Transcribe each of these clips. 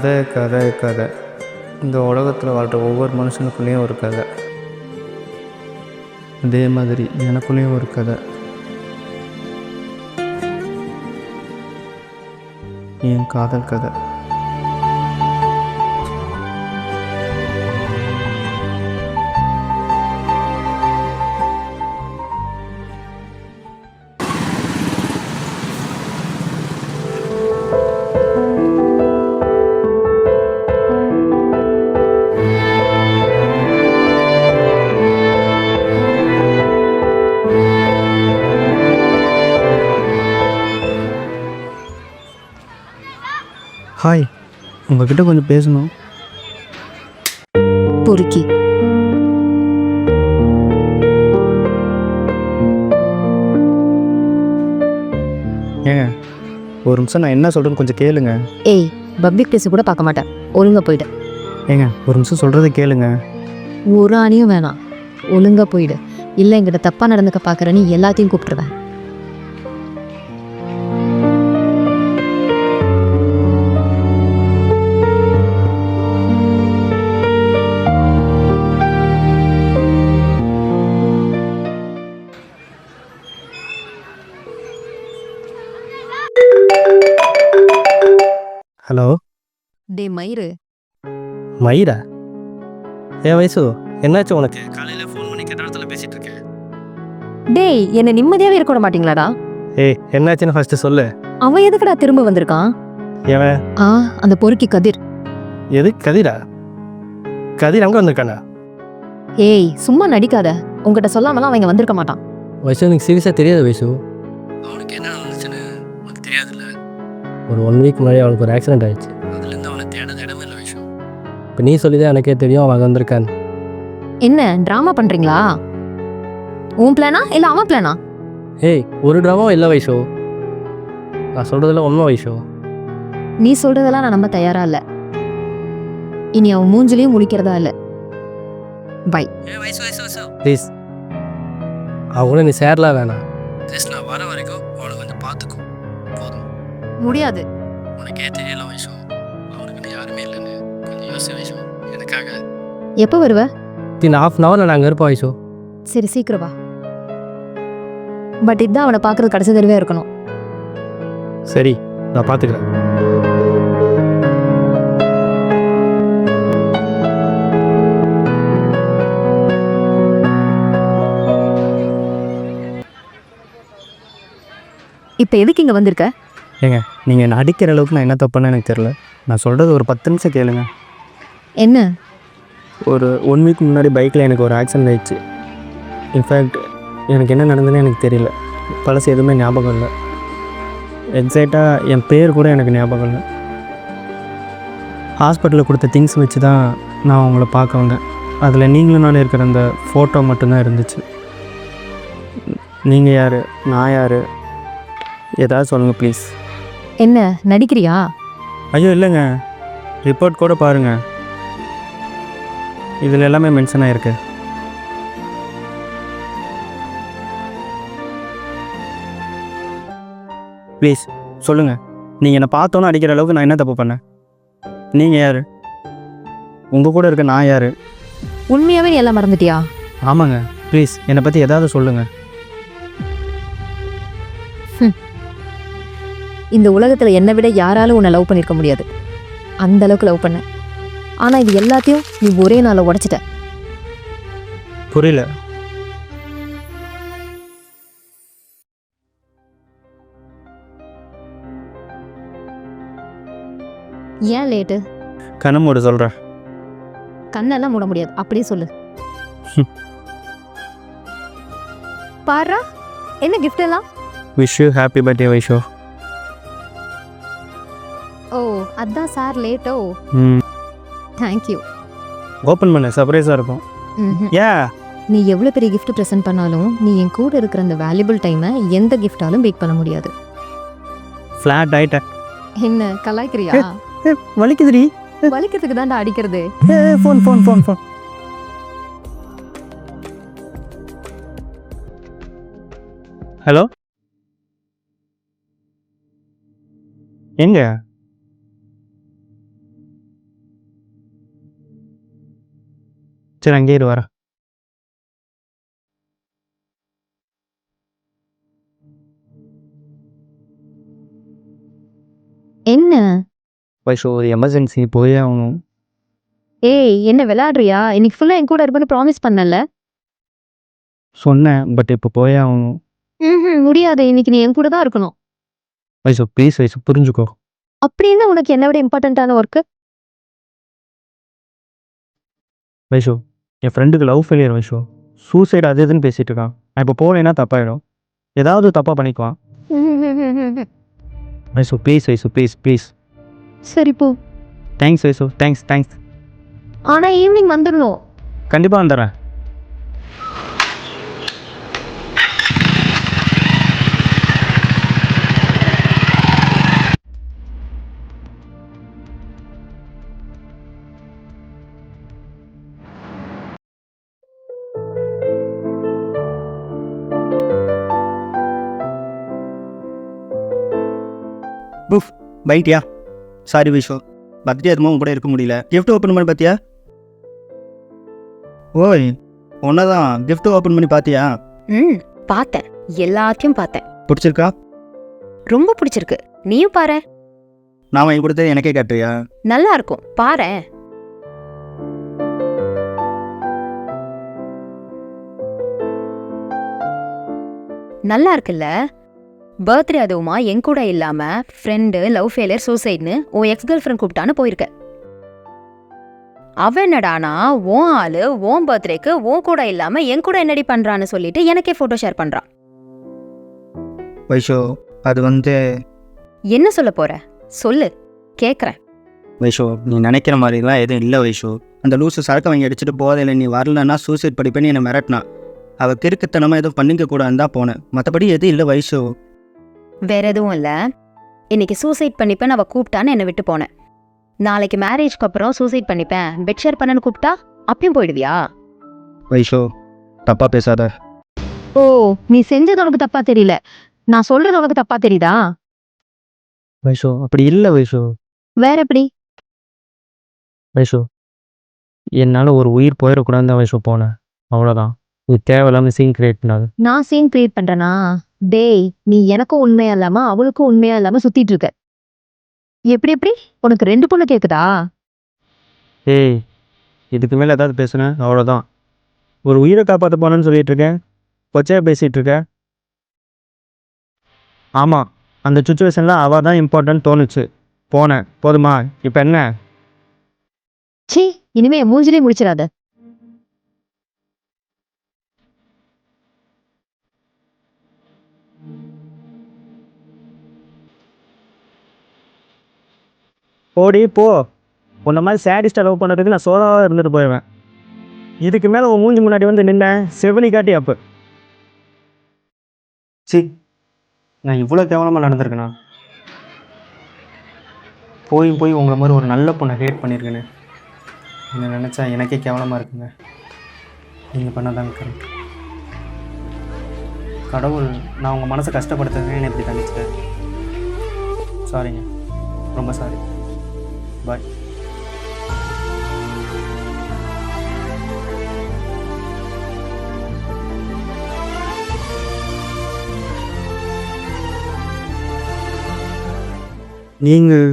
கதை கதை கதை. இந்த உலகத்தில் வாழ்கிற ஒவ்வொரு மனுஷனுக்குள்ளேயும் ஒரு கதை. அதே மாதிரி எனக்குள்ளேயும் ஒரு கதை. என் காதல் கதை. ஹாய், உங்ககிட்ட கொஞ்சம் பேசணும். பொறுக்கி ஏங்க ஒரு நிமிஷம், நான் என்ன சொல்கிறேன்னு கொஞ்சம் கேளுங்க. ஏய், பப்ளிக் பிளேஸ் கூட பார்க்க மாட்டேன், ஒழுங்கா போயிடு. ஏங்க ஒரு நிமிஷம் சொல்கிறத கேளுங்க. ஒரு ஆணியும் வேணாம், ஒழுங்கா போயிடு. இல்லை என்கிட்ட தப்பா நடந்துக்க பார்க்குற நீ எல்லாத்தையும் கூப்பிட்டுருவேன். ஹலோ. டே மயிறு. மயிரா? ஏன் வயசு என்னாச்சு உனக்கு? காலையில் ஃபோன் பண்ணி கேட்ட இடத்துல பேசிகிட்டு இருக்கேன். டேய், என்னை நிம்மதியாவே இருக்க விட மாட்டீங்களாடா? ஏய், என்னாச்சுன்னு ஃபஸ்ட்டு சொல்லு. அவன் எதுக்குடா திரும்ப வந்திருக்கான்? ஏன்? அந்த பொறுக்கி கதிர். எது கதிரா? கதிர் அங்கே வந்திருக்கானா? ஏய், சும்மா நடிக்காத. உங்ககிட்ட சொல்லாமலாம் அவன் இங்க வந்திருக்க மாட்டான். வயசு எனக்கு சீரியஸாக தெரியாது வயசு. அவனுக்கு என்ன நடந்துச்சுன்னு உனக்கு தெரியாதுல்ல. ஒரு 1 வீக் முன்னாடி அவனுக்கு ஒரு ஆக்சிடென்ட் ஆயிடுச்சு. அதுலேருந்து அவனை தேடாத இடமே இல்லை வயசு. இப்போ நீ சொல்லிதான் எனக்கே தெரியும் அவன் வந்திருக்கான். என்ன ட்ராமா பண்றீங்களா? உன் பிளானா இல்ல அவன் பிளானா? ஏய், ஒரு ட்ராமாவும் இல்லை வயசு. நான் சொல்கிறதுல உண்மை வயசு. நீ சொல்றதெல்லாம் நான் நம்ப தயாரா இல்ல. இனி அவன் மூஞ்சிலையும் முழிக்கிறதா இல்ல. பை. ப்ளீஸ், அவன் கூட நீ சேரலாம் வேணாம். ஜஸ்ட் நான் வர வரைக்கும் அவனை கொஞ்சம் பார்த்துக்கோ போதும். முடியாது. உனக்கே தெரியல வயசு, அவனுக்கு நீ யாருமே இல்லைன்னு. கொஞ்சம் யோசி வயசு எனக்காக. எப்போ வருவ? இன்னும் 1/2 hour நான் அங்கே இருப்போம் வயசு. சரி, சீக்கிரம் வா. பட் இதான் அவனை பார்க்கறது கடைசி தடவையா இருக்கணும். சரி, நான் பார்த்துக்கிறேன். இப்போ எதுக்கு இங்க வந்திருக்க? ஏங்க நீங்கள் என்ன அடிக்கிற அளவுக்கு நான் என்ன தப்புன்னு எனக்கு தெரியல. நான் சொல்கிறது ஒரு 10 நிமிஷம் கேளுங்க. என்ன? ஒரு 1 வீக் முன்னாடி பைக்கில் எனக்கு ஒரு ஆக்சிடென்ட் ஆயிடுச்சு. இன்ஃபேக்ட் எனக்கு என்ன நடந்ததுன்னு எனக்கு தெரியல. பழசு எதுவுமே ஞாபகம் இல்லை. எக்ஸாக்டாக என் பேர் கூட எனக்கு ஞாபகம் இல்லை. ஹாஸ்பிட்டலில் கொடுத்த திங்ஸ் வச்சு தான் நான் உங்களை பார்க்க வந்தேன். அதில் நீங்களும் நானும் இருக்கிற அந்த ஃபோட்டோ மட்டும்தான் இருந்துச்சு. நீங்கள் யார், நான் யார், ஏதாவது சொல்லுங்கள் ப்ளீஸ். என்ன நடிக்கிறியா? ஐயோ இல்லைங்க, ரிப்போர்ட் கூட பாருங்கள், இதில் எல்லாமே மென்ஷன் ஆகிருக்கு. ப்ளீஸ் சொல்லுங்கள், நீங்கள் என்னை பார்த்தோன்னு அடிக்கிற அளவுக்கு நான் என்ன தப்பு பண்ணேன்? நீங்கள் யார்? உங்கள் கூட இருக்க நான் யார்? உண்மையாவே நீ எல்லாம் மறந்துட்டியா? ஆமாங்க, ப்ளீஸ் என்னை பற்றி ஏதாவது சொல்லுங்கள். இந்த உலகத்துல என்னை விட யாராலும் உன்னை லவ் பண்ணிருக்க முடியாது. அந்த அளவுக்கு லவ் பண்ண. ஆனா இது எல்லாத்தையும் நீ ஒரே நாள்ல உடைச்சிட்ட. புரியல. ஏன் லேட்டு? கண்ணை மூட சொல்கிறேன். கண்ணெல்லாம் மூட முடியாது, அப்படியே சொல்லு. பாரா, என்ன கிஃப்ட் எல்லாம்? விஷ் யூ ஹாப்பி பர்த்டே வைஷோ. ஓ, அதான் சார் லேட்டோ. தேங்க்யூ. ஓப்பன் பண்ண சர்ப்ரைஸாக இருக்கும். நீ எவ்வளோ பெரிய கிஃப்ட் ப்ரெசென்ட் பண்ணாலும் நீ என் கூட இருக்கிற அந்த வேல்யூபிள் டைமை எந்த கிஃப்டாலும் பேக் பண்ண முடியாது. ஃப்ளாட் ஆயிட்டேன். என்ன கலாய்க்கிறியா? வலிக்குதுடி. வலிக்கிறதுக்கு தான்டா அடிக்கிறது. Phone phone phone phone. Hello, எங்க? சரி அங்கேயே இரு வரேன். என்ன? வைஷு ஒரு எமர்ஜென்சி போயே ஆகணும். ஏய், என்ன விளையாடுறியா? இன்னைக்கு ஃபுல்லா என் கூட இருப்பேன்னு ப்ராமிஸ் பண்ணல. சொன்னேன், பட் இப்போ போயே ஆகணும். முடியாது. இன்னைக்கு நீ என் கூட தான் இருக்கணும். வைஷு ப்ளீஸ் வைஷு புரிஞ்சுக்கோ. அப்படின்னு உனக்கு என்ன விட இம்பார்ட்டண்ட்டான ஒர்க்கு? வைஷு என் ஃப்ரெண்டுக்கு லவ் ஃபெயிலியர் வைஷு. சூசைடு அது இதுன்னு பேசிகிட்டு இருக்கான். நான் இப்போ போனேன்னா தப்பாயிடும். ஏதாவது தப்பாக பண்ணிக்குவான். Vaishu please Vaishu please please. சரி போ. Thanks Vaishu, thanks thanks. ஆனா ஈவினிங் வந்துடணும். கண்டிப்பாக வந்துடுறேன். புஃப் பைட்டியா? சாரி விஷோ, பர்த்டே அதுமா உன் கூட இருக்க முடியல. கிஃப்ட் ஓப்பன் பண்ணி பார்த்தியா? ஓய் ஒன்னதான் கிஃப்ட் ஓப்பன் பண்ணி பார்த்தியா? பார்த்தேன், எல்லாத்தையும் பார்த்தேன். பிடிச்சிருக்கா? ரொம்ப பிடிச்சிருக்கு. நீயும் பாரு. நான் வாங்கி கொடுத்தது எனக்கே காட்டுறியா? நல்லா இருக்கும், பாரு. நல்லா இருக்குல்ல? பர்த்டே அதுவுமா என் கூட இல்லாம ஃப்ரெண்டு, லவ் ஃபெயிலியர், சூசைட்னு உன் எக்ஸ் கேர்ள் ஃப்ரெண்ட் கூப்பிட்டான்னு போயிருக்க. அவன் என்னடானா உன் ஆளு உன் பர்த்டேக்கு உன் கூட இல்லாம என் கூட என்னடி பண்றான்னு சொல்லிட்டு எனக்கே போட்டோ ஷேர் பண்றான். வைஷோ அது என்ன சொல்ல போற? சொல்லு, கேக்குறேன். வைஷோ நீ நினைக்கிற மாதிரிலாம் எதுவும் இல்லை வைஷோ. அந்த லூஸு சரக்கு வாங்கி அடிச்சுட்டு போதையில் நீ வரலன்னா சூசைட் படிப்பேன்னு என்னை மிரட்டினா. அவள் கிறுக்குத்தனமாக எதுவும் பண்ணிக்க கூடாதுன்னு தான் போனேன். மற்றபடி எதுவும் இல்லை வைஷோ. வேற எதுவும் இல்ல. இன்னைக்கு சூசைட் பண்ணிப்பேன் அவ கூப்பிட்டான்னு என்னை விட்டு போனேன். நாளைக்கு மேரேஜ்க்கு அப்புறம் சூசைட் பண்ணிப்பேன் பெட் ஷேர் பண்ணன்னு கூப்பிட்டா அப்பயும் போயிடுவியா? வைஷோ தப்பாக பேசாத. ஓ, நீ செஞ்சது உனக்கு தப்பா தெரியல, நான் சொல்றது உனக்கு தப்பா தெரியுதா? வைஷு அப்படி இல்லை வைஷு. வேற எப்படி? வைஷு என்னால் ஒரு உயிர் போயிடக்கூடாது தான் வைஷு போனேன், அவ்வளோதான். நீ தேவையில்லாமல் சீன் கிரியேட் பண்ணாது. நான் சீன் கிரியேட் பண்றேனா? டேய், நீ எனக்கும் உண்மையா இல்லாம அவளுக்கும் உண்மையா இல்லாம சுத்திட்டு இருக்க. எப்படி எப்படி உனக்கு 2 பொண்ணு கேக்குதா? ஏய் இதுக்கு மேலே ஏதாவது பேசுனேன் அவ்வளோதான். ஒரு உயிரை காப்பாற்ற போனேன்னு சொல்லிட்டு இருக்கேன், கொச்சையாக பேசிகிட்டு இருக்கேன். ஆமாம், அந்த சுச்சுவேஷனில் அவள் தான் இம்பார்ட்டன்ட் தோணுச்சு, போனேன். போதுமா? இப்போ என்ன? சீ, இனிமே என் மூஞ்சிலே முடிச்சிடாத. போடி போ. உன்ன மாதிரி சேடிஸ்டாக லவ் பண்ணுறதுக்கு நான் சோதாவாக இருந்துட்டு போயிடுவேன். இதுக்கு மேலே உன் மூஞ்சி முன்னாடி வந்து நின்னேன் செவனி காட்டி அப்போ. சி, நான் இவ்வளோ கேவலமாக நடந்திருக்கேண்ணா. போய் உங்களை மாதிரி ஒரு நல்ல பொண்ணை ஹேட் பண்ணியிருக்கேன்னு என்ன நினச்சா எனக்கே கேவலமாக இருக்குங்க. நீங்கள் பண்ணதாங்க கரெக்ட். கடவுள் நான் உங்கள் மனசை கஷ்டப்படுத்துறேன்னு என்னை இப்படி தண்டிச்சிட்டேன். சாரிங்க, ரொம்ப சாரி. பாய். நீங்கள்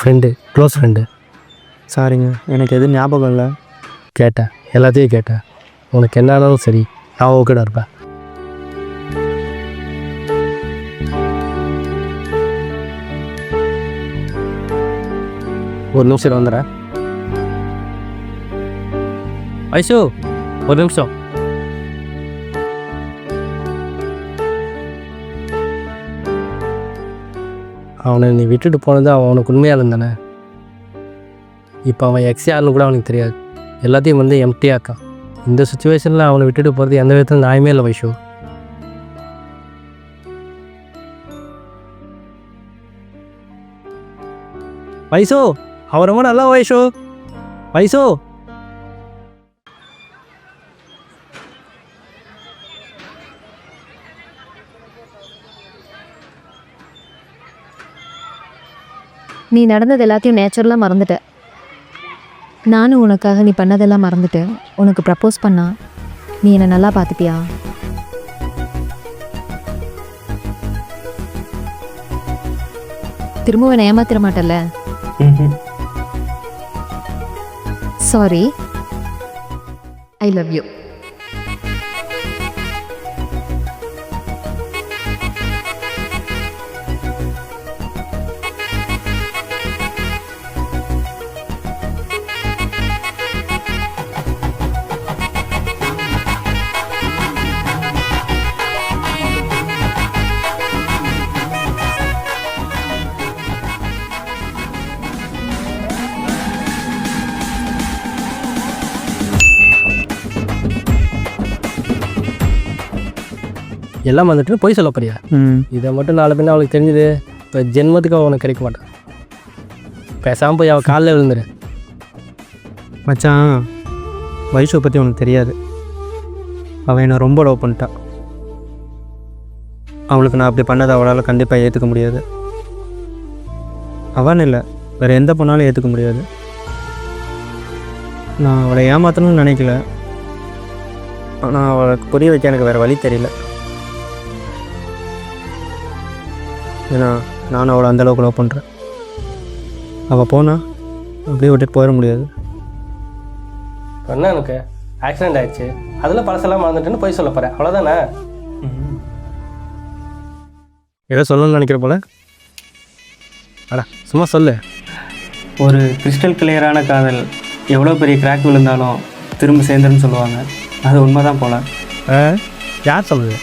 ஃப்ரெண்டு, க்ளோஸ் ஃப்ரெண்டு. சாரிங்க, எனக்கு எதுவும் ஞாபகம் இல்லை. கேட்டேன், எல்லாத்தையும் கேட்டேன். உனக்கு என்ன ஆனாலும் சரி, நான் ஓகேடா இருப்பேன். ஒரு நிமிஷம் வந்துடுறேன். ஐஷு ஒரு நிமிஷம். அவனை நீ விட்டுட்டு போனது அவனுக்கு உண்மையாக இருந்தானே. இப்போ அவன் எக்ஸ் யாருன்னு கூட அவனுக்கு தெரியாது. எல்லாத்தையும் வந்து எம்டியாக்கான். இந்த சுச்சுவேஷனில் அவனை விட்டுட்டு போகிறது எந்த விதத்தில் நியாயமே இல்லை வைஷு. வைஷு அவன் ரொம்ப நல்லா வைஷு. வைஷு நீ நடந்தது எல்லாத்தையும் நேச்சுரலாக மறந்துட்ட. நானும் உனக்காக நீ பண்ணதெல்லாம் மறந்துட்டு உனக்கு ப்ரப்போஸ் பண்ணா நீ என்னை நல்லா பார்த்துப்பியா? திரும்பவும் என்னை ஏமாத்திர மாட்டல்ல? Sorry, I love you. எல்லாம் வந்துட்டு போய் சொல்ல போறியா? இதை மட்டும் நாலு பின்ன அவளுக்கு தெரிஞ்சுது, இப்போ ஜென்மத்துக்கு அவள் உனக்கு கிடைக்க மாட்டான். பேசாமல் போய் அவள் காலில் விழுந்துரு. மச்சான், வைஷுவை பற்றி உனக்கு தெரியாது. அவள் என்னை ரொம்ப லவ் பண்ணிட்டா. அவளுக்கு நான் அப்படி பண்ணதை அவளால் கண்டிப்பாக ஏற்றுக்க முடியாது. அவன் இல்லை, வேறு எந்த பொண்ணாலும் ஏற்றுக்க முடியாது. நான் அவளை ஏமாற்றணும்னு நினைக்கல, ஆனால் அவளுக்கு புரிய வைக்க எனக்கு வேறு வழி தெரியல. ஏன்னா நானும் அவளை அந்தளவுக்கு லவ் பண்ணுறேன். அவள் போனால் அப்படியே விட்டுட்டு போயிட முடியாது. என்ன எனக்கு ஆக்சிடென்ட் ஆயிடுச்சு, அதில் பழசெல்லாம் மறந்துட்டுன்னு போய் சொல்ல போகிறேன், அவ்வளோதானே? ஏதோ சொல்லணும்னு நினைக்கிற போல. அடா சும்மா சொல்லு. ஒரு கிறிஸ்டல் கிளியரான காதல் எவ்வளோ பெரிய கிராக் விழுந்தாலும் திரும்ப சேர்ந்துருன்னு சொல்லுவாங்க. அது உண்மை தான் போல. யார் சொல்லுது?